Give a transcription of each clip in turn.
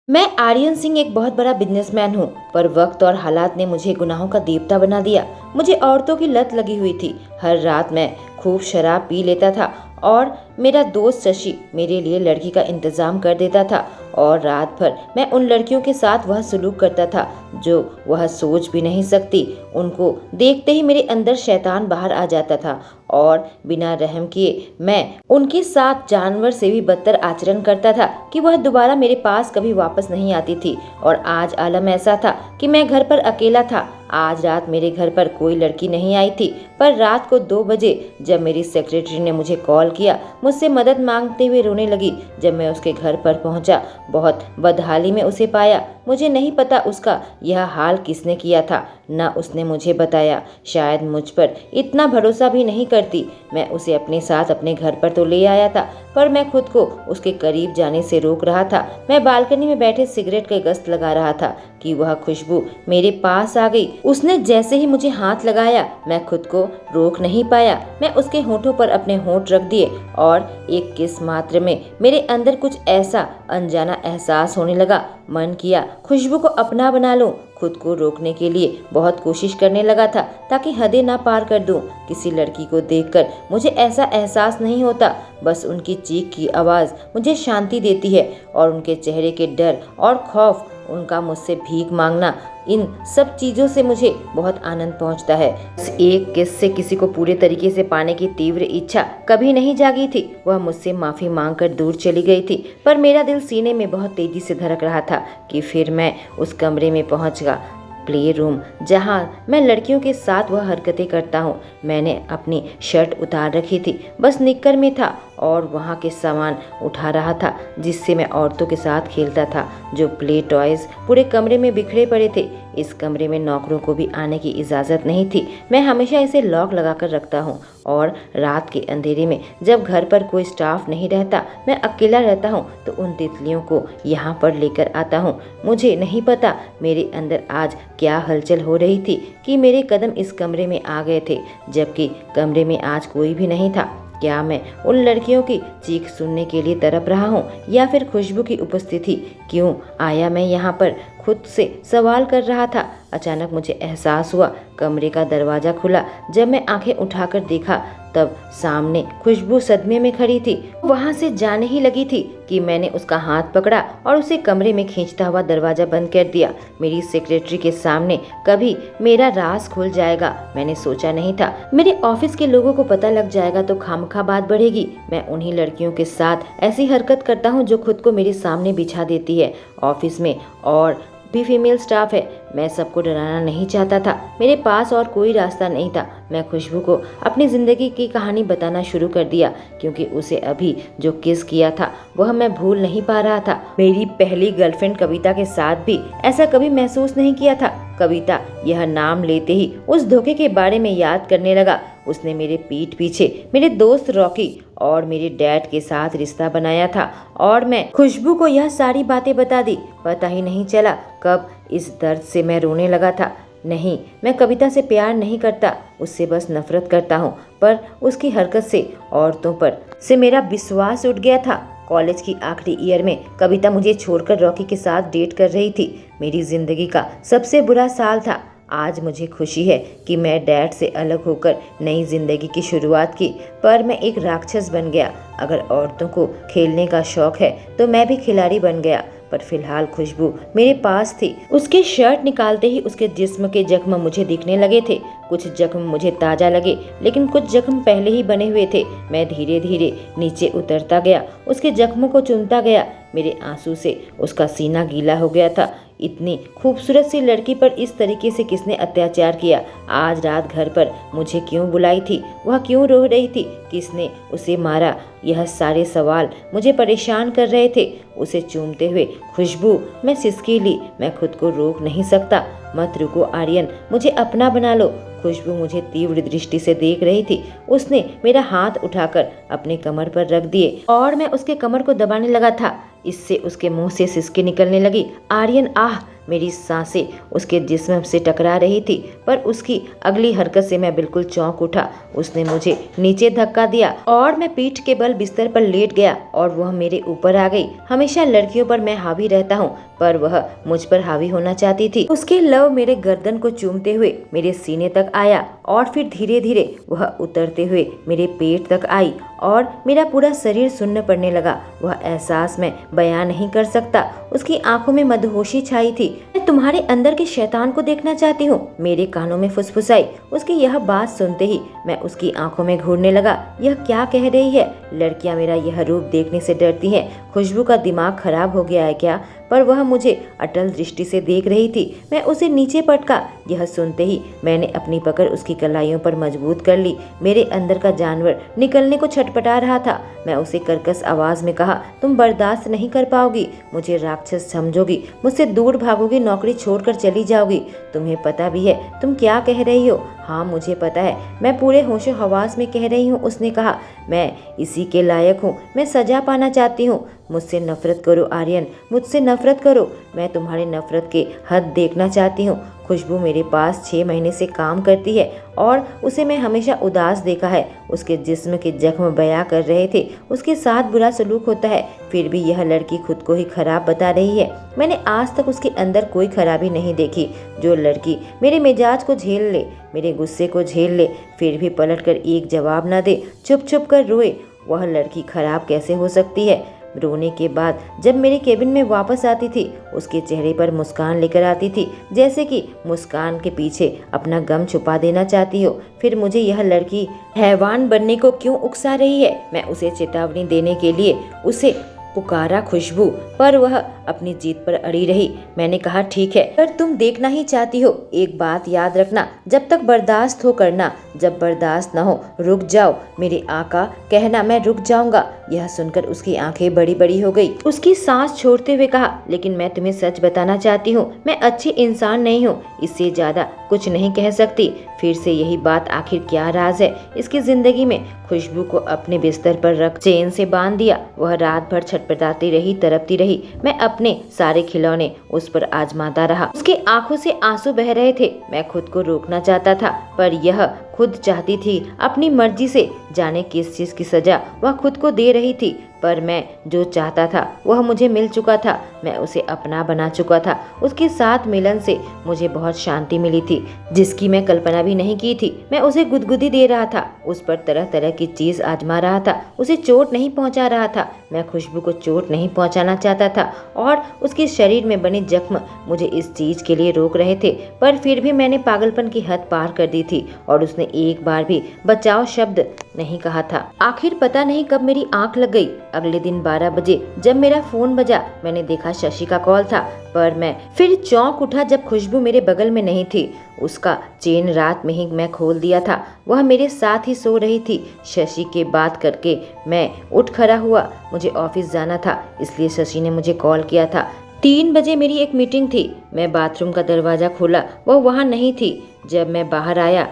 मैं आर्यन सिंह एक बहुत बड़ा बिजनेसमैन हूँ, पर वक्त और हालात ने मुझे गुनाहों का देवता बना दिया। मुझे औरतों की लत लगी हुई थी। हर रात मैं खूब शराब पी लेता था और मेरा दोस्त शशि मेरे लिए लड़की का इंतजाम कर देता था और रात भर मैं उन लड़कियों के साथ वह सलूक करता था जो वह सोच भी नहीं सकती। उनको देखते ही मेरे अंदर शैतान बाहर आ जाता था और बिना रहम किए मैं उनके साथ जानवर से भी बदतर आचरण करता था कि वह दोबारा मेरे पास कभी वापस नहीं आती थी। और आज आलम ऐसा था कि मैं घर पर अकेला था। आज रात मेरे घर पर कोई लड़की नहीं आई थी, पर रात को 2 बजे जब मेरी सेक्रेटरी ने मुझे कॉल किया, मुझसे मदद मांगते हुए रोने लगी। जब मैं उसके घर पर पहुंचा, बहुत बदहाली में उसे पाया। मुझे नहीं पता उसका यह हाल किसने किया था, न उसने मुझे बताया। शायद मुझ पर इतना भरोसा भी नहीं करती। मैं उसे अपने साथ अपने घर पर तो ले आया था, पर मैं खुद को उसके करीब जाने से रोक रहा था। मैं बालकनी में बैठे सिगरेट के गश्त लगा रहा था कि वह खुशबू मेरे पास आ गई। उसने जैसे ही मुझे हाथ लगाया, मैं खुद को रोक नहीं पाया। मैं उसके होठों पर अपने होठ रख दिए और एक किस मात्र में मेरे अंदर कुछ ऐसा अनजाना एहसास होने लगा। मन किया खुशबू को अपना बना लूं। खुद को रोकने के लिए बहुत कोशिश करने लगा था ताकि हदें ना पार कर दूं। किसी लड़की को देखकर मुझे ऐसा एहसास नहीं होता, बस उनकी चीख की आवाज़ मुझे शांति देती है और उनके चेहरे के डर और खौफ, उनका मुझसे भीख मांगना, इन सब चीज़ों से मुझे बहुत आनंद पहुंचता है। इस एक किस से किसी को पूरे तरीके से पाने की तीव्र इच्छा कभी नहीं जागी थी। वह मुझसे माफ़ी मांगकर दूर चली गई थी, पर मेरा दिल सीने में बहुत तेज़ी से धड़क रहा था कि फिर मैं उस कमरे में पहुंच गया, प्ले रूम, जहां मैं लड़कियों के साथ वह हरकतें करता हूं। मैंने अपनी शर्ट उतार रखी थी, बस निक्कर में था और वहां के सामान उठा रहा था जिससे मैं औरतों के साथ खेलता था। जो प्ले टॉयज पूरे कमरे में बिखरे पड़े थे। इस कमरे में नौकरों को भी आने की इजाज़त नहीं थी। मैं हमेशा इसे लॉक लगाकर रखता हूँ और रात के अंधेरे में जब घर पर कोई स्टाफ नहीं रहता, मैं अकेला रहता हूँ, तो उन तितलियों को यहाँ पर लेकर आता हूँ। मुझे नहीं पता मेरे अंदर आज क्या हलचल हो रही थी कि मेरे कदम इस कमरे में आ गए थे, जबकि कमरे में आज कोई भी नहीं था। क्या मैं उन लड़कियों की चीख सुनने के लिए तड़प रहा हूँ या फिर खुशबू की उपस्थिति? क्यों आया मैं यहाँ पर? खुद से सवाल कर रहा था। अचानक मुझे एहसास हुआ, कमरे का दरवाज़ा खुला। जब मैं आंखें उठाकर देखा, तब सामने खुशबू सदमे में खड़ी थी। वहां से जाने ही लगी थी कि मैंने उसका हाथ पकड़ा और उसे कमरे में खींचता हुआ दरवाज़ा बंद कर दिया। मेरी सेक्रेटरी के सामने कभी मेरा राज खुल जाएगा, मैंने सोचा नहीं था। मेरे ऑफिस के लोगों को पता लग जाएगा तो खामखा बात बढ़ेगी। मैं उन्हीं लड़कियों के साथ ऐसी हरकत करता हूँ जो खुद को मेरे सामने बिछा देती है। ऑफिस में और भी फीमेल स्टाफ है। मैं सबको डराना नहीं चाहता था। मेरे पास और कोई रास्ता नहीं था। मैं खुशबू को अपनी ज़िंदगी की कहानी बताना शुरू कर दिया, क्योंकि उसे अभी जो किस किया था वह मैं भूल नहीं पा रहा था। मेरी पहली गर्लफ्रेंड कविता के साथ भी ऐसा कभी महसूस नहीं किया था। कविता यह नाम लेते ही उस धोखे के बारे में याद करने लगा। उसने मेरे पीठ पीछे मेरे दोस्त रॉकी और मेरे डैड के साथ रिश्ता बनाया था और मैं खुशबू को यह सारी बातें बता दी। पता ही नहीं चला कब इस दर्द से मैं रोने लगा था। नहीं, मैं कविता से प्यार नहीं करता, उससे बस नफरत करता हूँ। पर उसकी हरकत से, औरतों पर से मेरा विश्वास उठ गया था। कॉलेज की आखिरी ईयर में कविता मुझे छोड़कर रॉकी के साथ डेट कर रही थी। मेरी जिंदगी का सबसे बुरा साल था। आज मुझे खुशी है कि मैं डैड से अलग होकर नई जिंदगी की शुरुआत की, पर मैं एक राक्षस बन गया। अगर औरतों को खेलने का शौक है तो मैं भी खिलाड़ी बन गया। पर फिलहाल खुशबू मेरे पास थी। उसके शर्ट निकालते ही उसके जिस्म के जख्म मुझे दिखने लगे थे। कुछ जख्म मुझे ताज़ा लगे, लेकिन कुछ जख्म पहले ही बने हुए थे। मैं धीरे धीरे नीचे उतरता गया, उसके जख्मों को चूमता गया। मेरे आंसू से उसका सीना गीला हो गया था। इतनी खूबसूरत सी लड़की पर इस तरीके से किसने अत्याचार किया? आज रात घर पर मुझे क्यों बुलाई थी? वह क्यों रो रही थी? किसने उसे मारा? यह सारे सवाल मुझे परेशान कर रहे थे। उसे चूमते हुए खुशबू मैं सिसकी ली। मैं खुद को रोक नहीं सकता। मत रुको आर्यन, मुझे अपना बना लो। खुशबू मुझे तीव्र दृष्टि से देख रही थी। उसने मेरा हाथ उठाकर अपने कमर पर रख दिए और मैं उसके कमर को दबाने लगा था। इससे उसके मुंह से सिसकी निकलने लगी। आर्यन, आह! मेरी सांसें उसके जिस्म से टकरा रही थी, पर उसकी अगली हरकत से मैं बिल्कुल चौंक उठा। उसने मुझे नीचे धक्का दिया और मैं पीठ के बल बिस्तर पर लेट गया और वह मेरे ऊपर आ गई। हमेशा लड़कियों पर मैं हावी रहता हूँ, पर वह मुझ पर हावी होना चाहती थी। उसके लव मेरे गर्दन को चूमते हुए मेरे सीने तक आया और फिर धीरे धीरे वह उतरते हुए मेरे पेट तक आई और मेरा पूरा शरीर सुन्न पड़ने लगा। वह एहसास मैं बयां नहीं कर सकता। उसकी आंखों में मदहोशी छाई थी। मैं तुम्हारे अंदर के शैतान को देखना चाहती हूँ, मेरे कानों में फुसफुसाई। उसकी यह बात सुनते ही मैं उसकी आंखों में घूरने लगा। यह क्या कह रही है? लड़कियां मेरा यह रूप देखने से डरती हैं। खुशबू का दिमाग खराब हो गया है क्या? पर वह मुझे अटल दृष्टि से देख रही थी। मैं उसे नीचे पटका। यह सुनते ही मैंने अपनी पकड़ उसकी कलाइयों पर मजबूत कर ली। मेरे अंदर का जानवर निकलने को छटपटा रहा था। मैं उसे कर्कश आवाज में कहा, तुम बर्दाश्त नहीं कर पाओगी, मुझे राक्षस समझोगी, मुझसे दूर भागोगी, नौकरी छोड़कर चली जाओगी। तुम्हें पता भी है तुम क्या कह रही हो? हाँ मुझे पता है, मैं पूरे होशो हवास में कह रही हूँ। उसने कहा, मैं इसी के लायक हूँ, मैं सजा पाना चाहती हूँ। मुझसे नफरत करो आर्यन, मुझसे नफरत करो। मैं तुम्हारी नफरत के हद देखना चाहती हूँ। खुशबू मेरे पास 6 महीने से काम करती है और उसे मैं हमेशा उदास देखा है। उसके जिस्म के जख्म बयां कर रहे थे, उसके साथ बुरा सलूक होता है, फिर भी यह लड़की खुद को ही खराब बता रही है। मैंने आज तक उसके अंदर कोई खराबी नहीं देखी। जो लड़की मेरे मिजाज को झेल ले, मेरे गुस्से को झेल ले, फिर भी पलटकर एक जवाब न दे, चुप चुप कर रोए, वह लड़की खराब कैसे हो सकती है? रोने के बाद जब मेरे केबिन में वापस आती थी, उसके चेहरे पर मुस्कान लेकर आती थी, जैसे कि मुस्कान के पीछे अपना गम छुपा देना चाहती हो। फिर मुझे यह लड़की हैवान बनने को क्यों उकसा रही है? मैं उसे चेतावनी देने के लिए उसे पुकारा खुशबू, पर वह अपनी जीत पर अड़ी रही। मैंने कहा, ठीक है, पर तुम देखना ही चाहती हो। एक बात याद रखना, जब तक बर्दाश्त हो करना, जब बर्दाश्त न हो रुक जाओ। मेरे आका, कहना मैं रुक जाऊंगा। यह सुनकर उसकी आंखें बड़ी बड़ी हो गई। उसकी सांस छोड़ते हुए कहा, लेकिन मैं तुम्हें सच बताना चाहती हूँ, मैं अच्छी इंसान नहीं हूँ, इससे ज्यादा कुछ नहीं कह सकती। फिर से यही बात, आखिर क्या राज है इसकी जिंदगी में? खुशबू को अपने बिस्तर पर रख चेन से बांध दिया। वह रात भर छटपटाती रही, तड़पती रही। मैं अपने सारे खिलौने उस पर आजमाता रहा। उसकी आंखों से आंसू बह रहे थे। मैं खुद को रोकना चाहता था, पर यह खुद चाहती थी अपनी मर्जी से। जाने किस चीज की सजा वह खुद को दे रही थी, पर मैं जो चाहता था वह मुझे मिल चुका था। मैं उसे अपना बना चुका था। उसके साथ मिलन से मुझे बहुत शांति मिली थी, जिसकी मैं कल्पना भी नहीं की थी। मैं उसे गुदगुदी दे रहा था, उस पर तरह तरह की चीज आजमा रहा था, उसे चोट नहीं पहुंचा रहा था। मैं खुशबू को चोट नहीं पहुंचाना चाहता था और उसके शरीर में बने जख्म मुझे इस चीज के लिए रोक रहे थे। पर फिर भी मैंने पागलपन की हद पार कर दी थी और उसने एक बार भी बचाओ शब्द नहीं कहा था। आखिर पता नहीं कब मेरी आंख लग गई। अगले दिन 12 बजे जब मेरा फोन बजा, मैंने देखा शशि का कॉल था, पर मैं फिर चौंक उठा जब खुशबू मेरे बगल में नहीं थी। उसका चेन रात में ही मैं खोल दिया था। वह मेरे साथ ही सो रही थी। शशि के बात करके मैं उठ खड़ा हुआ। मुझे ऑफिस जाना था, इसलिए शशि ने मुझे कॉल किया था। 3 बजे मेरी एक मीटिंग थी। मैं बाथरूम का दरवाजा खोला, वह वहाँ नहीं थी। जब मैं बाहर आया,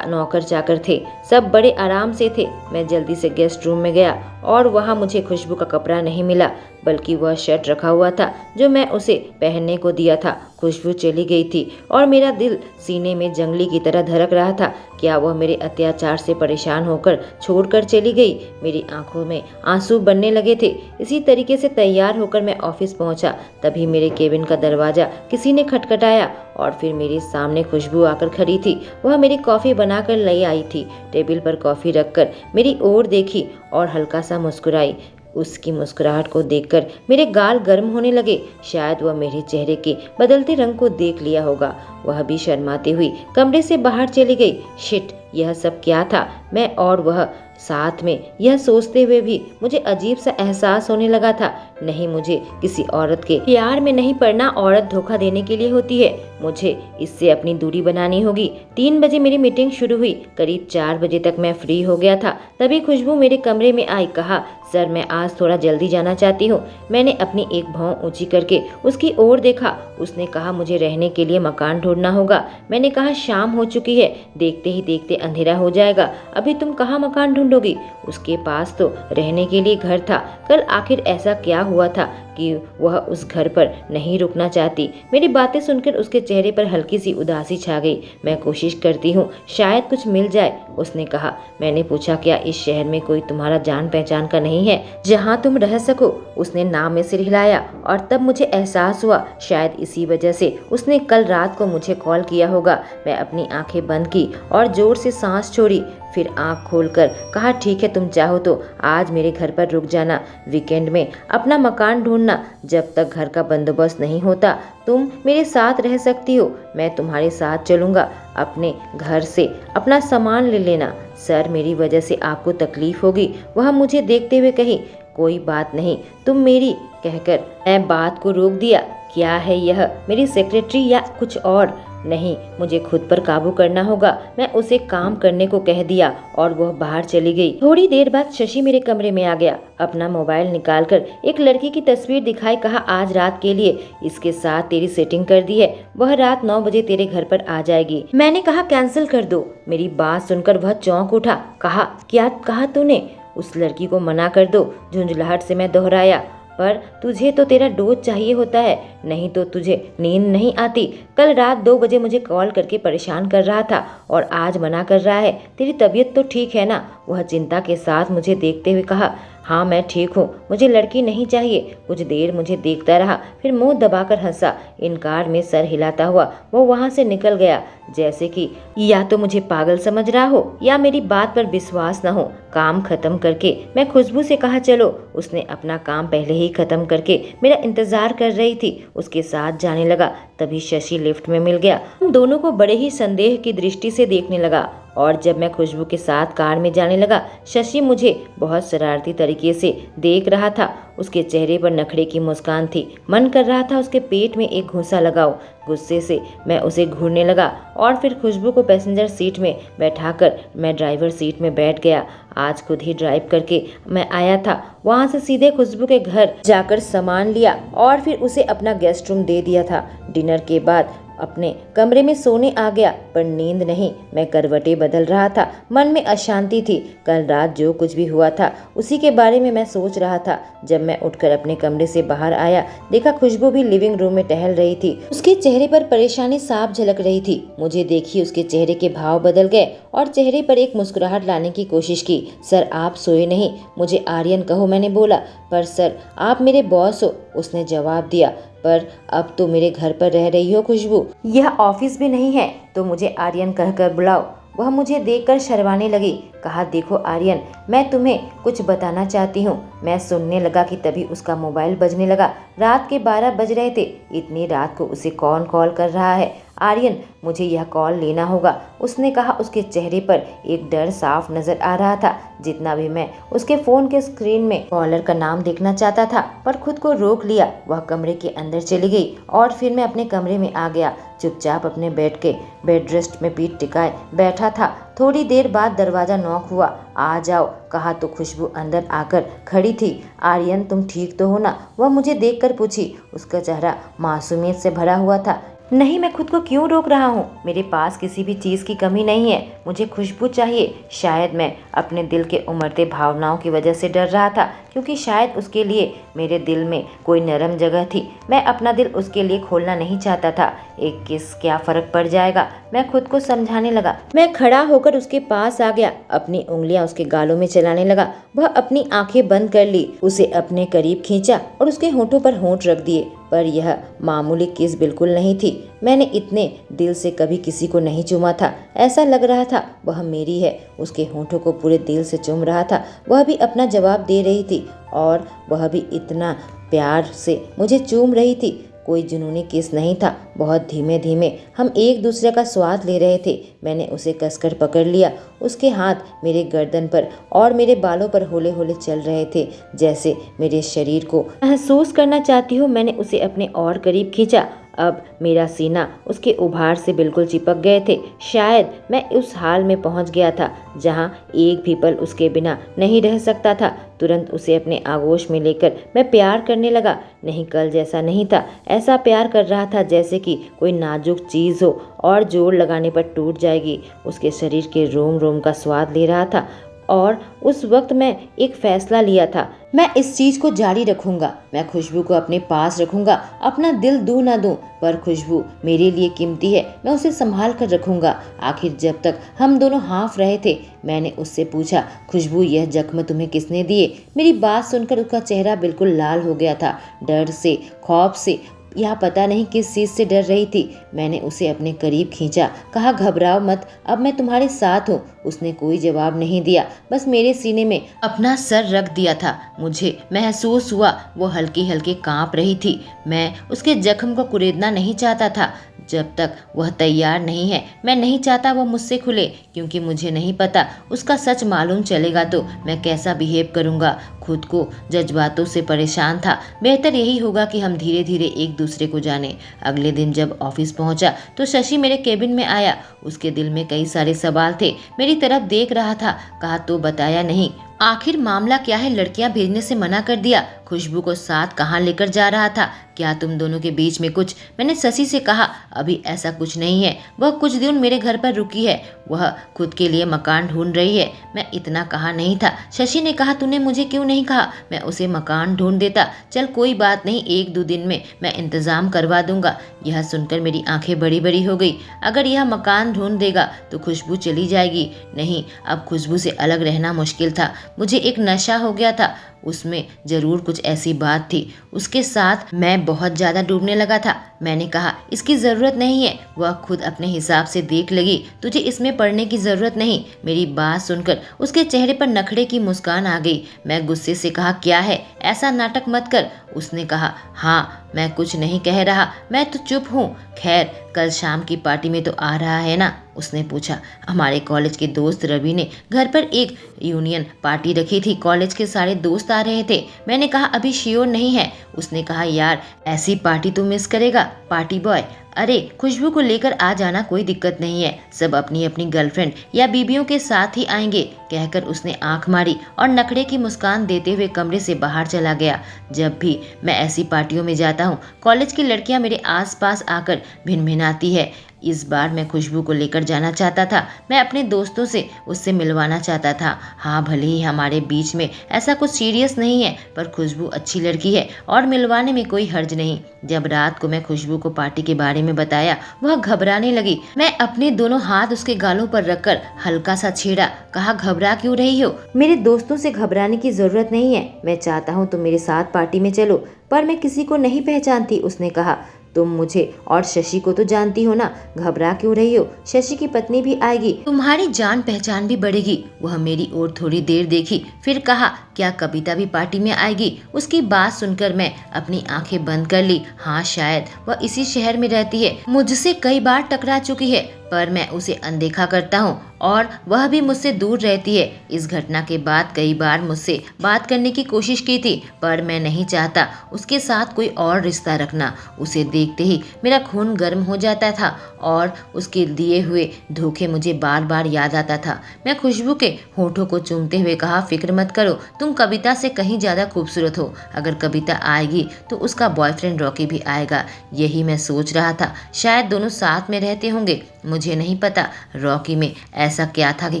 नौकर चाकर थे, सब बड़े आराम से थे। मैं जल्दी से गेस्ट रूम में गया और वहाँ मुझे खुशबू का कपड़ा नहीं मिला, बल्कि वह शर्ट रखा हुआ था जो मैं उसे पहनने को दिया था। खुशबू चली गई थी और मेरा दिल सीने में जंगली की तरह धड़क रहा था। क्या वह मेरे अत्याचार से परेशान होकर छोड़कर चली गई? मेरी आंखों में आंसू बनने लगे थे। इसी तरीके से तैयार होकर मैं ऑफिस पहुंचा। तभी मेरे केबिन का दरवाजा किसी ने खटखटाया और फिर मेरे सामने खुशबू आकर खड़ी थी। वह मेरी कॉफी बनाकर ले आई थी। टेबल पर कॉफी रखकर मेरी ओर देखी और हल्का सा मुस्कुराई। उसकी मुस्कुराहट को देखकर मेरे गाल गर्म होने लगे। शायद वह मेरे चेहरे के बदलते रंग को देख लिया होगा। वह भी शर्माती हुई कमरे से बाहर चली गई। शिट, यह सब क्या था? मैं और वह साथ में। यह सोचते हुए भी मुझे अजीब सा एहसास होने लगा था। नहीं, मुझे किसी औरत के प्यार में नहीं पड़ना। औरत धोखा देने के लिए होती है। मुझे इससे अपनी दूरी बनानी होगी। 3 बजे मेरी मीटिंग शुरू हुई। करीब 4 बजे तक मैं फ्री हो गया था। तभी खुशबू मेरे कमरे में आई। कहा, सर मैं आज थोड़ा जल्दी जाना चाहती हूँ। मैंने अपनी एक भौं ऊंची करके उसकी ओर देखा। उसने कहा मुझे रहने के लिए मकान ढूंढना होगा। मैंने कहा शाम हो चुकी है, देखते ही देखते अंधेरा हो जाएगा, अभी तुम कहाँ मकान ढूंढोगी। उसके पास तो रहने के लिए घर था। कल आखिर ऐसा क्या हुआ था कि वह उस घर पर नहीं रुकना चाहती। मेरी बातें सुनकर उसके चेहरे पर हल्की सी उदासी छा गई। मैं कोशिश करती हूँ, शायद कुछ मिल जाए, उसने कहा। मैंने पूछा क्या इस शहर में कोई तुम्हारा जान पहचान का नहीं है जहाँ तुम रह सको। उसने नाम में सिर हिलाया और तब मुझे एहसास हुआ शायद इसी वजह से उसने कल रात को मुझे कॉल किया होगा। मैं अपनी आंखें बंद की और जोर से सांस छोड़ी, फिर आंख खोलकर कहा ठीक है, तुम चाहो तो आज मेरे घर पर रुक जाना, वीकेंड में अपना मकान ढूंढना, जब तक घर का बंदोबस्त नहीं होता तुम मेरे साथ रह सकती हो, मैं तुम्हारे साथ चलूंगा, अपने घर से अपना सामान ले लेना। सर मेरी वजह से आपको तकलीफ होगी, वह मुझे देखते हुए कही। कोई बात नहीं, तुम मेरी, कहकर मैं बात को रोक दिया। क्या है यह, मेरी सेक्रेटरी या कुछ और? नहीं, मुझे खुद पर काबू करना होगा। मैं उसे काम करने को कह दिया और वह बाहर चली गई। थोड़ी देर बाद शशि मेरे कमरे में आ गया। अपना मोबाइल निकालकर एक लड़की की तस्वीर दिखाई, कहा आज रात के लिए इसके साथ तेरी सेटिंग कर दी है, वह रात 9 बजे तेरे घर पर आ जाएगी। मैंने कहा कैंसिल कर दो। मेरी बात सुनकर वह चौंक उठा। कहा क्या कहा तूने? उस लड़की को मना कर दो, झुंझलाहट से मैं दोहराया। पर तुझे तो तेरा डोज चाहिए होता है, नहीं तो तुझे नींद नहीं आती। कल रात 2 बजे मुझे कॉल करके परेशान कर रहा था और आज मना कर रहा है। तेरी तबीयत तो ठीक है ना? वह चिंता के साथ मुझे देखते हुए कहा हाँ मैं ठीक हूँ, मुझे लड़की नहीं चाहिए। कुछ देर मुझे देखता रहा, फिर मुंह दबाकर हंसा। इनकार में सर हिलाता हुआ वो वहां से निकल गया, जैसे कि या तो मुझे पागल समझ रहा हो या मेरी बात पर विश्वास न हो। काम खत्म करके मैं खुशबू से कहा चलो। उसने अपना काम पहले ही खत्म करके मेरा इंतजार कर रही थी, उसके साथ जाने लगा। तभी शशि लिफ्ट में मिल गया। हम दोनों को बड़े ही संदेह की दृष्टि से देखने लगा और जब मैं खुशबू के साथ कार में जाने लगा, शशि मुझे बहुत शरारती तरीके से देख रहा था। उसके चेहरे पर नखरे की मुस्कान थी। मन कर रहा था उसके पेट में एक घूंसा लगाऊं। गुस्से से मैं उसे घूरने लगा और फिर खुशबू को पैसेंजर सीट में बैठाकर मैं ड्राइवर सीट में बैठ गया। आज खुद ही ड्राइव करके मैं आया था। वहां से सीधे खुशबू के घर जाकर सामान लिया और फिर उसे अपना गेस्ट रूम दे दिया था। डिनर के बाद अपने कमरे में सोने आ गया, पर नींद नहीं। मैं करवटें बदल रहा था, मन में अशांति थी। कल रात जो कुछ भी हुआ था उसी के बारे में मैं सोच रहा था। जब मैं उठकर अपने कमरे से बाहर आया, देखा खुशबू भी लिविंग रूम में टहल रही थी। उसके चेहरे पर परेशानी साफ झलक रही थी। मुझे देखी उसके चेहरे के भाव बदल गए और चेहरे पर एक मुस्कुराहट लाने की कोशिश की। सर आप सोए नहीं, मुझे आर्यन कहो, मैंने बोला। पर सर आप मेरे बॉस हो, उसने जवाब दिया। पर अब तो मेरे घर पर रह रही हो खुशबू, यह ऑफिस भी नहीं है, तो मुझे आर्यन कहकर बुलाओ। वह मुझे देखकर शर्माने लगी। कहा देखो आर्यन, मैं तुम्हें कुछ बताना चाहती हूँ। मैं सुनने लगा कि तभी उसका मोबाइल बजने लगा। रात के 12 बज रहे थे। इतनी रात को उसे कौन कॉल कर रहा है? आर्यन मुझे यह कॉल लेना होगा, उसने कहा। उसके चेहरे पर एक डर साफ नजर आ रहा था। जितना भी मैं उसके फोन के स्क्रीन में कॉलर का नाम देखना चाहता था, पर खुद को रोक लिया। वह कमरे के अंदर चली गई और फिर मैं अपने कमरे में आ गया। चुपचाप अपने बेड रेस्ट में पीठ टिकाए बैठा था। थोड़ी देर बाद दरवाजा नॉक हुआ। आ जाओ, कहा तो खुशबू अंदर आकर खड़ी थी। आर्यन तुम ठीक तो हो ना? वह मुझे देखकर पूछी। उसका चेहरा मासूमियत से भरा हुआ था। नहीं, मैं खुद को क्यों रोक रहा हूँ? मेरे पास किसी भी चीज़ की कमी नहीं है, मुझे खुशबू चाहिए। शायद मैं अपने दिल के उमड़ते भावनाओं की वजह से डर रहा था, क्योंकि शायद उसके लिए मेरे दिल में कोई नरम जगह थी। मैं अपना दिल उसके लिए खोलना नहीं चाहता था। एक किस क्या फर्क पड़ जाएगा, मैं खुद को समझाने लगा। मैं खड़ा होकर उसके पास आ गया, अपनी उंगलियां उसके गालों में चलाने लगा। वह अपनी आंखें बंद कर ली, उसे अपने करीब खींचा और उसके होठों पर होंठ रख दिए। पर यह मामूली किस बिल्कुल नहीं थी। मैंने इतने दिल से कभी किसी को नहीं चूमा था। ऐसा लग रहा था वह मेरी है। उसके होठों को पूरे दिल से चूम रहा था। वह भी अपना जवाब दे रही थी और वह भी इतना प्यार से मुझे चूम रही थी। कोई जुनूनी किस नहीं था। बहुत धीमे धीमे हम एक दूसरे का स्वाद ले रहे थे। मैंने उसे कसकर पकड़ लिया। उसके हाथ मेरे गर्दन पर और मेरे बालों पर होले होले चल रहे थे, जैसे मेरे शरीर को महसूस करना चाहती हूँ। मैंने उसे अपने और करीब खींचा। अब मेरा सीना उसके उभार से बिल्कुल चिपक गए थे। शायद मैं उस हाल में पहुंच गया था जहां एक भी पल उसके बिना नहीं रह सकता था। तुरंत उसे अपने आगोश में लेकर मैं प्यार करने लगा। नहीं, कल जैसा नहीं था। ऐसा प्यार कर रहा था जैसे कि कोई नाजुक चीज़ हो और जोर लगाने पर टूट जाएगी। उसके शरीर के रोम रोम का स्वाद ले रहा था और उस वक्त मैं एक फैसला लिया था, मैं इस चीज़ को जारी रखूंगा। मैं खुशबू को अपने पास रखूंगा, अपना दिल दूं ना दूं, पर खुशबू मेरे लिए कीमती है, मैं उसे संभाल कर रखूंगा। आखिर जब तक हम दोनों हाँफ रहे थे, मैंने उससे पूछा, खुशबू यह जख्म तुम्हें किसने दिए? मेरी बात सुनकर उसका चेहरा बिल्कुल लाल हो गया था, डर से, खौफ से, या पता नहीं किस चीज़ से डर रही थी। मैंने उसे अपने करीब खींचा, कहा, घबराओ मत, अब मैं तुम्हारे साथ हूँ। उसने कोई जवाब नहीं दिया, बस मेरे सीने में अपना सर रख दिया था। मुझे महसूस हुआ वो हल्की हल्की कांप रही थी। मैं उसके जख्म को कुरेदना नहीं चाहता था जब तक वह तैयार नहीं है। मैं नहीं चाहता वो मुझसे खुले, क्योंकि मुझे नहीं पता उसका सच मालूम चलेगा तो मैं कैसा बिहेव करूँगा। खुद को जज्बातों से परेशान था। बेहतर यही होगा कि हम धीरे धीरे एक दूसरे को जाने। अगले दिन जब ऑफिस पहुंचा तो शशि मेरे केबिन में आया। उसके दिल में कई सारे सवाल थे। मेरी तरफ देख रहा था। कहा, तो बताया नहीं, आखिर मामला क्या है? लड़कियां भेजने से मना कर दिया। खुशबू को साथ कहाँ लेकर जा रहा था? क्या तुम दोनों के बीच में कुछ? मैंने शशि से कहा, अभी ऐसा कुछ नहीं है। वह कुछ दिन मेरे घर पर रुकी है। वह खुद के लिए मकान ढूंढ रही है। मैं इतना कहा नहीं था। शशि ने कहा, तूने मुझे क्यों नहीं कहा? मैं उसे मकान ढूंढ देता। चल कोई बात नहीं, 1-2 दिन में मैं इंतजाम करवा दूंगा। यह सुनकर मेरी आंखें बड़ी बड़ी हो गई। अगर यह मकान ढूंढ देगा तो खुशबू चली जाएगी। नहीं, अब खुशबू से अलग रहना मुश्किल था। मुझे एक नशा हो गया था। उसमें जरूर कुछ ऐसी बात थी। उसके साथ मैं बहुत ज़्यादा डूबने लगा था। मैंने कहा, इसकी ज़रूरत नहीं है, वह खुद अपने हिसाब से देख लेगी, तुझे इसमें पड़ने की ज़रूरत नहीं। मेरी बात सुनकर उसके चेहरे पर नखरे की मुस्कान आ गई। मैं गुस्से से कहा, क्या है, ऐसा नाटक मत कर। उसने कहा, हाँ, मैं कुछ नहीं कह रहा, मैं तो चुप हूँ। खैर, कल शाम की पार्टी में तो आ रहा है ना? उसने पूछा। हमारे कॉलेज के दोस्त रवि ने घर पर एक यूनियन पार्टी रखी थी। कॉलेज के सारे दोस्त आ रहे थे। मैंने कहा, अभी श्योर नहीं है। उसने कहा, यार, ऐसी पार्टी तो मिस करेगा, पार्टी बॉय। अरे, खुशबू को लेकर आ जाना, कोई दिक्कत नहीं है। सब अपनी अपनी गर्लफ्रेंड या बीबियों के साथ ही आएंगे, कहकर उसने आंख मारी और नखरे की मुस्कान देते हुए कमरे से बाहर चला गया। जब भी मैं ऐसी पार्टियों में जाता हूँ, कॉलेज की लड़कियां मेरे आसपास आकर भिनभिनाती है। इस बार मैं खुशबू को लेकर जाना चाहता था। मैं अपने दोस्तों से उससे मिलवाना चाहता था। हाँ, भले ही हमारे बीच में ऐसा कुछ सीरियस नहीं है, पर खुशबू अच्छी लड़की है और मिलवाने में कोई हर्ज नहीं। जब रात को मैं खुशबू को पार्टी के बारे में बताया, वह घबराने लगी। मैं अपने दोनों हाथ उसके गालों पर रखकर हल्का सा छेड़ा। कहा, घबरा क्यों रही हो? मेरे दोस्तों से घबराने की जरूरत नहीं है। मैं चाहता हूँ तुम मेरे साथ पार्टी में चलो, पर मैं किसी को नहीं पहचानती। उसने कहा, तुम मुझे और शशि को तो जानती हो ना, घबरा क्यों रही हो? शशि की पत्नी भी आएगी, तुम्हारी जान पहचान भी बढ़ेगी। वह मेरी ओर थोड़ी देर देखी, फिर कहा, क्या कविता भी पार्टी में आएगी? उसकी बात सुनकर मैं अपनी आंखें बंद कर ली। हाँ, शायद वह इसी शहर में रहती है। मुझसे कई बार टकरा चुकी है, पर मैं उसे अनदेखा करता हूँ और वह भी मुझसे दूर रहती है। इस घटना के बाद कई बार मुझसे बात करने की कोशिश की थी, पर मैं नहीं चाहता उसके साथ कोई और रिश्ता रखना। उसे देखते ही मेरा खून गर्म हो जाता था और उसके दिए हुए धोखे मुझे बार बार याद आता था। मैं खुशबू के होठों को चूमते हुए कहा, फिक्र मत करो, तुम कविता से कहीं ज़्यादा खूबसूरत हो। अगर कविता आएगी तो उसका बॉयफ्रेंड रॉकी भी आएगा। यही मैं सोच रहा था, शायद दोनों साथ में रहते होंगे। मुझे नहीं पता रॉकी में ऐसा क्या था कि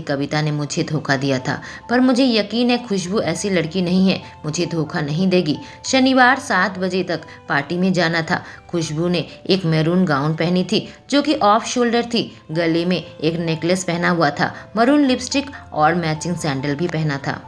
कविता ने मुझे धोखा दिया था, पर मुझे यकीन है खुशबू ऐसी लड़की नहीं है, मुझे धोखा नहीं देगी। शनिवार 7 बजे तक पार्टी में जाना था। खुशबू ने एक मैरून गाउन पहनी थी जो कि ऑफ शोल्डर थी। गले में एक नेकलेस पहना हुआ था, मरून लिपस्टिक और मैचिंग सैंडल भी पहना था।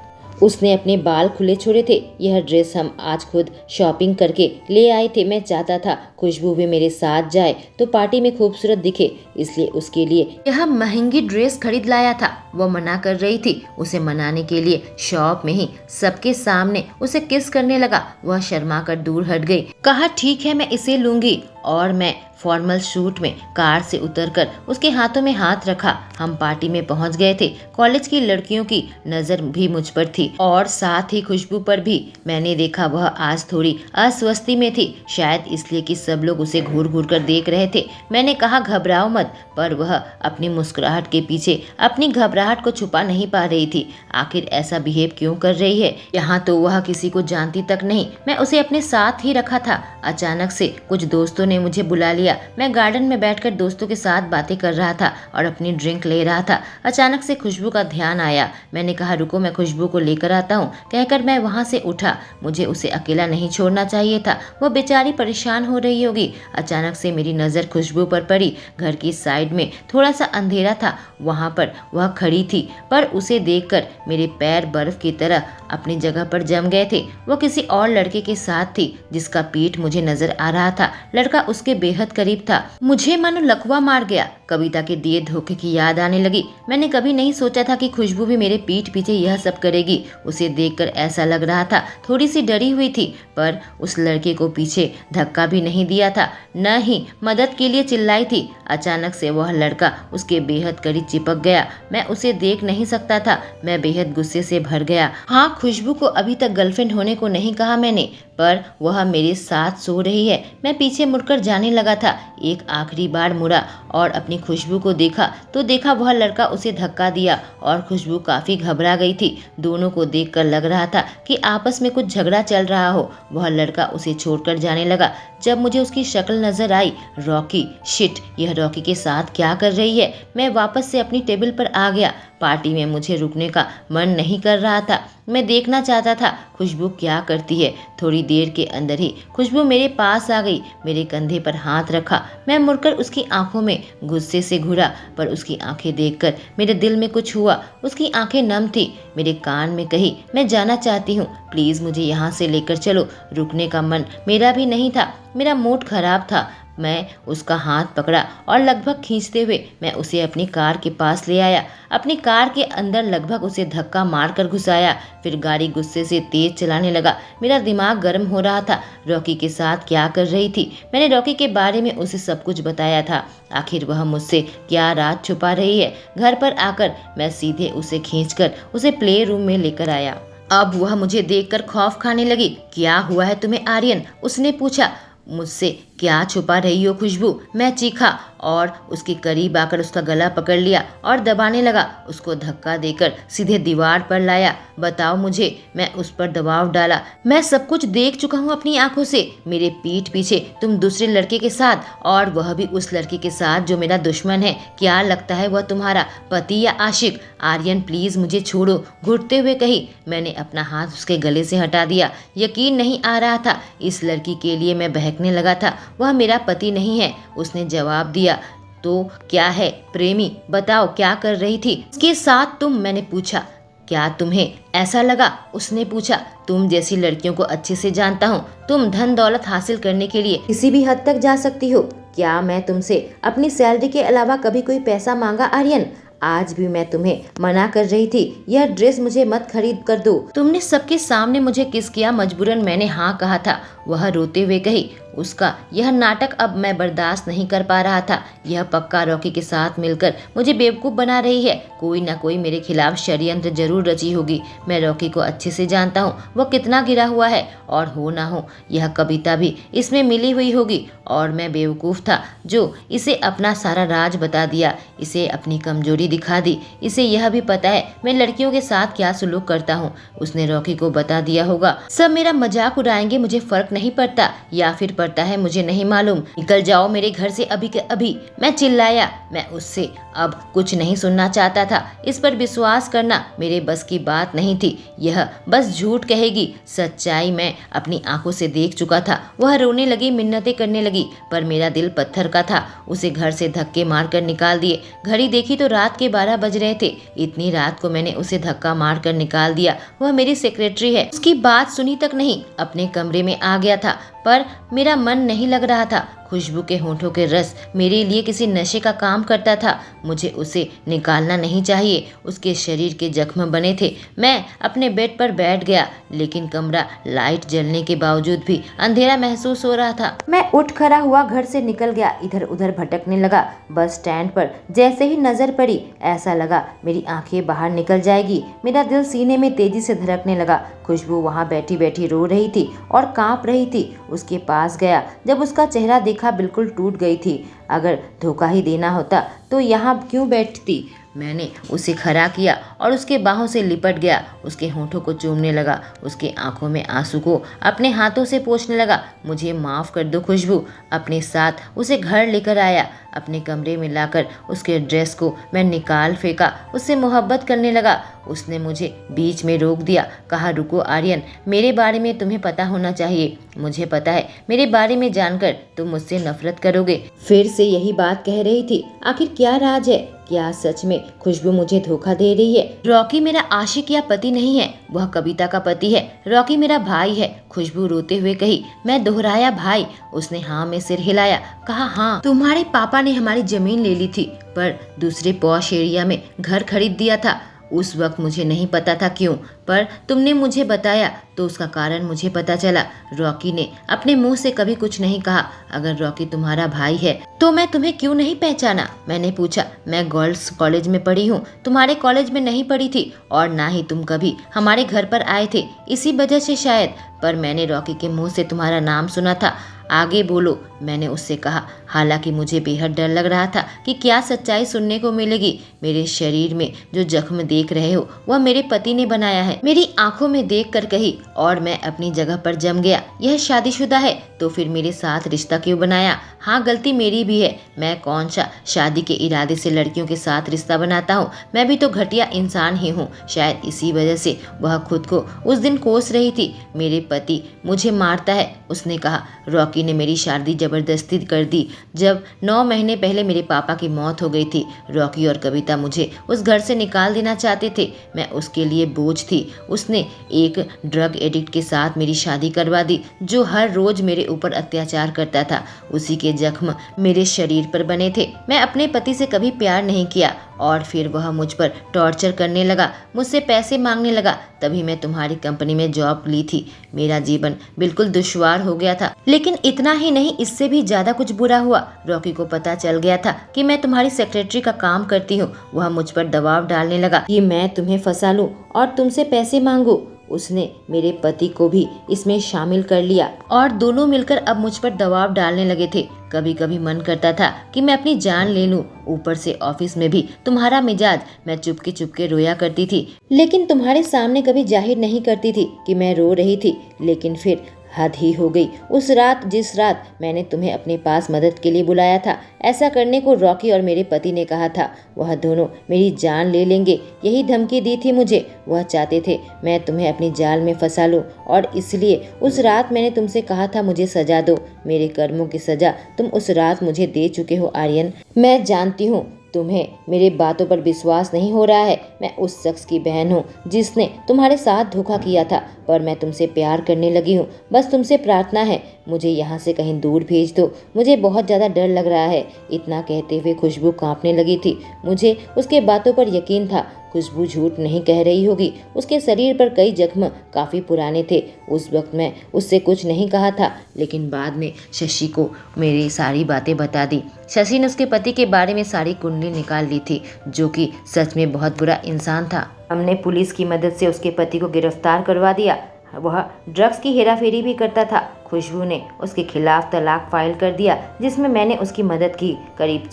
उसने अपने बाल खुले छोड़े थे। यह ड्रेस हम आज खुद शॉपिंग करके ले आए थे। मैं चाहता था खुशबू भी मेरे साथ जाए तो पार्टी में खूबसूरत दिखे, इसलिए उसके लिए यह महंगी ड्रेस खरीद लाया था। वह मना कर रही थी। उसे मनाने के लिए शॉप में ही सबके सामने उसे किस करने लगा। वह शर्मा कर दूर हट गई। कहा, ठीक है, मैं इसे लूंगी और मैं फॉर्मल सूट में कार से उतरकर उसके हाथों में हाथ रखा। हम पार्टी में पहुंच गए थे। कॉलेज की लड़कियों की नज़र भी मुझ पर थी और साथ ही खुशबू पर भी। मैंने देखा वह आज थोड़ी अस्वस्थी में थी, शायद इसलिए कि सब लोग उसे घूर घूर कर देख रहे थे। मैंने कहा घबराओ मत, पर वह अपनी मुस्कुराहट के पीछे अपनी घबराहट को छुपा नहीं पा रही थी। आखिर ऐसा बिहेव क्यों कर रही है? यहाँ तो वह किसी को जानती तक नहीं, मैं उसे अपने साथ ही रखा था। अचानक से कुछ दोस्तों ने मुझे बुला लिया। मैं गार्डन में बैठकर दोस्तों के साथ बातें कर रहा था और अपनी ड्रिंक ले रहा था। अचानक से खुशबू का ध्यान आया। मैंने कहा रुको, मैं खुशबू को लेकर आता हूँ। कहकर मैं वहाँ से उठा। मुझे उसे अकेला नहीं छोड़ना चाहिए था, वह बेचारी परेशान हो रही होगी। अचानक से मेरी नज़र खुशबू पर पड़ी। घर की साइड में थोड़ा सा अंधेरा था, वहाँ पर वह खड़ी थी, पर उसे देखकर मेरे पैर बर्फ की तरह अपनी जगह पर जम गए थे। वो किसी और लड़के के साथ थी जिसका पीठ मुझे नजर आ रहा था। लड़का उसके बेहद करीब था। मुझे मानो लकवा मार गया। कविता के दिए धोखे की याद आने लगी। मैंने कभी नहीं सोचा था कि खुशबू भी मेरे पीठ पीछे यह सब करेगी। उसे देखकर ऐसा लग रहा था थोड़ी सी डरी हुई थी, पर उस लड़के को पीछे धक्का भी नहीं दिया था, न ही मदद के लिए चिल्लाई थी। अचानक से वह लड़का उसके बेहद करीब चिपक गया। मैं उसे देख नहीं सकता था। मैं बेहद गुस्से से भर गया। हाँ, खुशबू को अभी तक गर्लफ्रेंड होने को नहीं कहा मैंने, पर वह मेरे साथ सो रही है। मैं पीछे मुड़कर जाने लगा था। एक आखिरी बार मुड़ा और अपनी खुशबू को देखा तो देखा वह लड़का उसे धक्का दिया और खुशबू काफी घबरा गई थी। दोनों को देखकर लग रहा था कि आपस में कुछ झगड़ा चल रहा हो। वह लड़का उसे छोड़कर जाने लगा। जब मुझे उसकी शक्ल नजर आई, रॉकी, शिट, यह रॉकी के साथ क्या कर रही है? मैं वापस से अपनी टेबल पर आ गया। पार्टी में मुझे रुकने का मन नहीं कर रहा था। मैं देखना चाहता था खुशबू क्या करती है। थोड़ी देर के अंदर ही खुशबू मेरे पास आ गई, मेरे कंधे पर हाथ रखा। मैं मुड़कर उसकी आंखों में गुस्से से घूरा, पर उसकी आंखें देखकर मेरे दिल में कुछ हुआ। उसकी आंखें नम थी। मेरे कान में कही, मैं जाना चाहती हूँ, प्लीज मुझे यहाँ से लेकर चलो। रुकने का मन मेरा भी नहीं था, मेरा मूड खराब था। मैं उसका हाथ पकड़ा और लगभग खींचते हुए मैं उसे अपनी कार के पास ले आया। अपनी कार के अंदर लगभग उसे धक्का मारकर घुसाया। फिर गाड़ी गुस्से से तेज चलाने लगा। मेरा दिमाग गर्म हो रहा था। रॉकी के साथ क्या कर रही थी? मैंने रॉकी के बारे में उसे सब कुछ बताया था। आखिर वह मुझसे क्या राज छुपा रही है? घर पर आकर मैं सीधे उसे खींचकर उसे प्ले रूम में लेकर आया। अब वह मुझे देखकर खौफ खाने लगी। क्या हुआ है तुम्हें आर्यन? उसने पूछा। मुझसे क्या छुपा रही हो खुशबू? मैं चीखा और उसके करीब आकर उसका गला पकड़ लिया और दबाने लगा। उसको धक्का देकर सीधे दीवार पर लाया। बताओ मुझे। मैं उस पर दबाव डाला। मैं सब कुछ देख चुका हूँ अपनी आंखों से। मेरे पीठ पीछे तुम दूसरे लड़के के साथ, और वह भी उस लड़के के साथ जो मेरा दुश्मन है। क्या लगता है वह तुम्हारा पति या आशिक? आर्यन प्लीज मुझे छोड़ो, घुटते हुए कही। मैंने अपना हाथ उसके गले से हटा दिया। यकीन नहीं आ रहा था। इस लड़की के लिए मैं बहकने लगा था। वह मेरा पति नहीं है, उसने जवाब दिया। तो क्या है प्रेमी? बताओ क्या कर रही थी उसके साथ तुम? मैंने पूछा। क्या तुम्हें ऐसा लगा? उसने पूछा। तुम जैसी लड़कियों को अच्छे से जानता हूँ। तुम धन दौलत हासिल करने के लिए किसी भी हद तक जा सकती हो। क्या मैं तुमसे अपनी सैलरी के अलावा कभी कोई पैसा मांगा आर्यन? आज भी मैं तुम्हें मना कर रही थी, यह ड्रेस मुझे मत खरीद कर दो। तुमने सबके सामने मुझे किस किया, मजबूरन मैंने हाँ कहा था। वह रोते हुए कही। उसका यह नाटक अब मैं बर्दाश्त नहीं कर पा रहा था। यह पक्का रॉकी के साथ मिलकर मुझे बेवकूफ़ बना रही है। कोई ना कोई मेरे खिलाफ षड्यंत्र जरूर रची होगी। मैं रॉकी को अच्छे से जानता हूँ, वह कितना गिरा हुआ है, और हो ना हो यह कविता भी इसमें मिली हुई होगी। और मैं बेवकूफ़ था जो इसे अपना सारा राज बता दिया, इसे अपनी कमजोरी दिखा दी। इसे यह भी पता है मैं लड़कियों के साथ क्या सुलूक करता हूँ। उसने रॉकी को बता दिया होगा। सब मेरा मजाक उड़ाएंगे, मुझे फर्क नहीं पड़ता, या फिर पड़ता है मुझे नहीं मालूम। निकल जाओ मेरे घर से अभी के अभी, मैं चिल्लाया। मैं उससे अब कुछ नहीं सुनना चाहता था। इस पर विश्वास करना मेरे बस की बात नहीं थी। यह बस झूठ कहेगी। सच्चाई मैं अपनी आंखों से देख चुका था। वह रोने लगी, मिन्नतें करने लगी, पर मेरा दिल पत्थर का था। उसे घर से धक्के मारकर निकाल दिए। घड़ी देखी तो रात के 12 बज रहे थे। इतनी रात को मैंने उसे धक्का मारकर निकाल दिया। वह मेरी सेक्रेटरी है। उसकी बात सुनी तक नहीं, अपने कमरे में आ गया था, पर मेरा मन नहीं लग रहा था। खुशबू के होठों के रस मेरे लिए किसी नशे का काम करता था। मुझे उसे निकालना नहीं चाहिए। उसके शरीर के जख्म बने थे। मैं अपने बेड पर बैठ गया, लेकिन कमरा लाइट जलने के बावजूद भी अंधेरा महसूस हो रहा था। मैं उठ खड़ा हुआ घर से निकल गया, इधर उधर भटकने लगा। बस स्टैंड पर जैसे ही नजर पड़ी, ऐसा लगा मेरी आंखें बाहर निकल जाएगी। मेरा दिल सीने में तेजी से धड़कने लगा। खुशबू वहाँ बैठी बैठी रो रही थी और कांप रही थी। उसके पास गया। जब उसका चेहरा देखा, बिल्कुल टूट गई थी। अगर धोखा ही देना होता तो यहाँ क्यों बैठती। मैंने उसे खड़ा किया और उसके बाहों से लिपट गया। उसके होठों को चूमने लगा, उसके आंखों में आंसू को अपने हाथों से पोंछने लगा। मुझे माफ़ कर दो खुशबू। अपने साथ उसे घर लेकर आया। अपने कमरे में लाकर उसके ड्रेस को मैं निकाल फेंका। उससे मोहब्बत करने लगा। उसने मुझे बीच में रोक दिया, कहा रुको आर्यन, मेरे बारे में तुम्हें पता होना चाहिए। मुझे पता है मेरे बारे में जानकर तुम मुझसे नफरत करोगे। फिर से यही बात कह रही थी। आखिर क्या राज है? क्या सच में खुशबू मुझे धोखा दे रही है? रॉकी मेरा आशिक या पति नहीं है, वह कविता का पति है। रॉकी मेरा भाई है। खुशबू रोते हुए कही। मैं दोहराया भाई। उसने हाँ में सिर हिलाया, कहा हाँ, तुम्हारे पापा ने हमारी जमीन ले ली थी, पर दूसरे पॉश एरिया में घर खरीद दिया था। उस वक्त मुझे नहीं पता था क्यों, पर तुमने मुझे बताया तो उसका कारण मुझे पता चला। रॉकी ने अपने मुंह से कभी कुछ नहीं कहा। अगर रॉकी तुम्हारा भाई है तो मैं तुम्हें क्यों नहीं पहचाना? मैंने पूछा। मैं गर्ल्स कॉलेज में पढ़ी हूँ, तुम्हारे कॉलेज में नहीं पढ़ी थी, और ना ही तुम कभी हमारे घर पर आए थे, इसी वजह से शायद। पर मैंने रॉकी के मुंह से तुम्हारा नाम सुना था। आगे बोलो, मैंने उससे कहा। हालांकि मुझे बेहद डर लग रहा था कि क्या सच्चाई सुनने को मिलेगी। मेरे शरीर में जो जख्म देख रहे हो वह मेरे पति ने बनाया है, मेरी आंखों में देख कर कही, और मैं अपनी जगह पर जम गया। यह शादीशुदा है तो फिर मेरे साथ रिश्ता क्यों बनाया? हाँ, गलती मेरी भी है। मैं कौन सा शादी के इरादे से लड़कियों के साथ रिश्ता बनाता हूँ? मैं भी तो घटिया इंसान ही हूँ। शायद इसी वजह से वह खुद को उस दिन कोस रही थी। मेरे पति मुझे मारता है, उसने कहा। रॉकी ने मेरी शादी जबरदस्ती कर दी। जब 9 महीने पहले मेरे पापा की मौत हो गई थी, रॉकी और कविता मुझे उस घर से निकाल देना चाहते थे। मैं उसके लिए बोझ थी। उसने एक ड्रग एडिक्ट के साथ मेरी शादी करवा दी, जो हर रोज मेरे ऊपर अत्याचार करता था। उसी के जख्म मेरे शरीर पर बने थे। मैं अपने पति से कभी प्यार नहीं किया, और फिर वह मुझ पर टॉर्चर करने लगा, मुझसे पैसे मांगने लगा। तभी मैं तुम्हारी कंपनी में जॉब ली थी। मेरा जीवन बिल्कुल दुश्वार हो गया था। लेकिन इतना ही नहीं, इससे भी ज्यादा कुछ बुरा हुआ। रॉकी को पता चल गया था कि मैं तुम्हारी सेक्रेटरी का काम करती हूँ। वह मुझ पर दबाव डालने लगा कि मैं तुम्हें फंसा लूं और तुमसे पैसे मांगू। उसने मेरे पति को भी इसमें शामिल कर लिया और दोनों मिलकर अब मुझ पर दबाव डालने लगे थे। कभी कभी मन करता था कि मैं अपनी जान ले लूं। ऊपर से ऑफिस में भी तुम्हारा मिजाज। मैं चुपके चुपके रोया करती थी, लेकिन तुम्हारे सामने कभी जाहिर नहीं करती थी कि मैं रो रही थी। लेकिन फिर हद ही हो गई। उस रात, जिस रात मैंने तुम्हें अपने पास मदद के लिए बुलाया था, ऐसा करने को रॉकी और मेरे पति ने कहा था। वह दोनों मेरी जान ले लेंगे, यही धमकी दी थी मुझे। वह चाहते थे मैं तुम्हें अपनी जाल में फंसा लूं, और इसलिए उस रात मैंने तुमसे कहा था मुझे सजा दो। मेरे कर्मों की सजा तुम उस रात मुझे दे चुके हो आर्यन। मैं जानती हूँ तुम्हें मेरे बातों पर विश्वास नहीं हो रहा है। मैं उस शख्स की बहन हूँ जिसने तुम्हारे साथ धोखा किया था, पर मैं तुमसे प्यार करने लगी हूँ। बस तुमसे प्रार्थना है, मुझे यहाँ से कहीं दूर भेज दो। मुझे बहुत ज़्यादा डर लग रहा है। इतना कहते हुए खुशबू कांपने लगी थी। मुझे उसके बातों पर यकीन था। खुशबू झूठ नहीं कह रही होगी। उसके शरीर पर कई जख्म काफ़ी पुराने थे। उस वक्त मैं उससे कुछ नहीं कहा था, लेकिन बाद में शशि को मेरी सारी बातें बता दी। शशि ने उसके पति के बारे में सारी कुंडली निकाल ली थी, जो कि सच में बहुत बुरा इंसान था। हमने पुलिस की मदद से उसके पति को गिरफ्तार करवा दिया। वह ड्रग्स की हेराफेरी भी करता था। खुशबू ने उसके खिलाफ तलाक फाइल कर दिया, जिसमें मैंने उसकी मदद की। करीब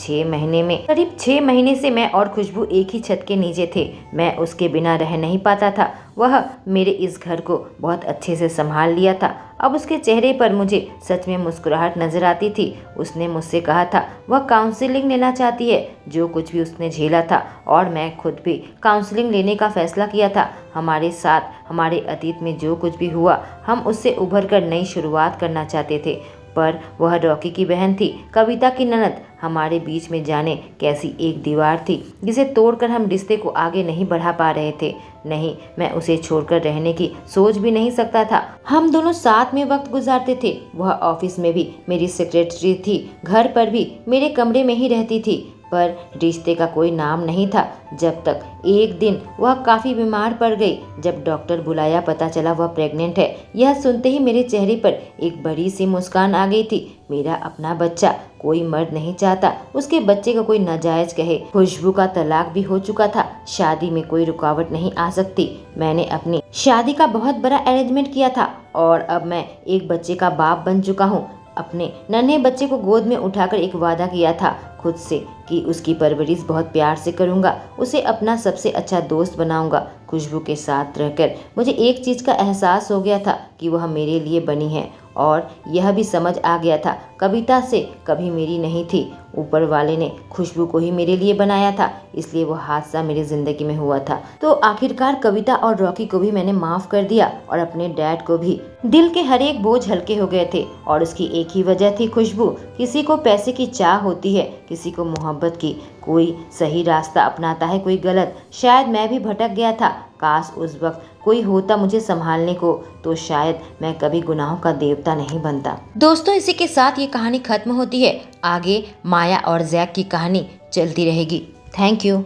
6 महीने से मैं और खुशबू एक ही छत के नीचे थे। मैं उसके बिना रह नहीं पाता था। वह मेरे इस घर को बहुत अच्छे से संभाल लिया था। अब उसके चेहरे पर मुझे सच में मुस्कुराहट नजर आती थी। उसने मुझसे कहा था वह काउंसलिंग लेना चाहती है, जो कुछ भी उसने झेला था, और मैं खुद भी काउंसलिंग लेने का फैसला किया था। हमारे साथ हमारे अतीत में जो कुछ भी हुआ, हम उससे उभर कर नई शुरुआत करना चाहते थे। पर वह रॉकी की बहन थी, कविता की ननद। हमारे बीच में जाने कैसी एक दीवार थी जिसे तोड़कर हम रिश्ते को आगे नहीं बढ़ा पा रहे थे। नहीं, मैं उसे छोड़कर रहने की सोच भी नहीं सकता था। हम दोनों साथ में वक्त गुजारते थे। वह ऑफिस में भी मेरी सेक्रेटरी थी, घर पर भी मेरे कमरे में ही रहती थी, पर रिश्ते का कोई नाम नहीं था। जब तक एक दिन वह काफ़ी बीमार पड़ गई। जब डॉक्टर बुलाया, पता चला वह प्रेग्नेंट है। यह सुनते ही मेरे चेहरे पर एक बड़ी सी मुस्कान आ गई थी। मेरा अपना बच्चा, कोई मर्द नहीं चाहता उसके बच्चे का कोई नाजायज कहे। खुशबू का तलाक भी हो चुका था, शादी में कोई रुकावट नहीं आ सकती। मैंने अपनी शादी का बहुत बड़ा अरेंजमेंट किया था और अब मैं एक बच्चे का बाप बन चुका हूँ। अपने नन्हे बच्चे को गोद में उठाकर एक वादा किया था खुद से कि उसकी परवरिश बहुत प्यार से करूंगा, उसे अपना सबसे अच्छा दोस्त बनाऊंगा। खुशबू के साथ रहकर मुझे एक चीज़ का एहसास हो गया था कि वह मेरे लिए बनी है, और यह भी समझ आ गया था कविता से कभी मेरी नहीं थी। ऊपर वाले ने खुशबू को ही मेरे लिए बनाया था, इसलिए वो हादसा मेरी ज़िंदगी में हुआ था। तो आखिरकार कविता और रॉकी को भी मैंने माफ़ कर दिया और अपने डैड को भी। दिल के हर एक बोझ हल्के हो गए थे और उसकी एक ही वजह थी खुशबू। किसी को पैसे की चाह होती है, किसी को मोहब्बत की। कोई सही रास्ता अपनाता है, कोई गलत। शायद मैं भी भटक गया था। काश उस वक्त कोई होता मुझे संभालने को, तो शायद मैं कभी गुनाहों का देवता नहीं बनता। दोस्तों, इसी के साथ ये कहानी खत्म होती है। आगे माया और जैक की कहानी चलती रहेगी। Thank you.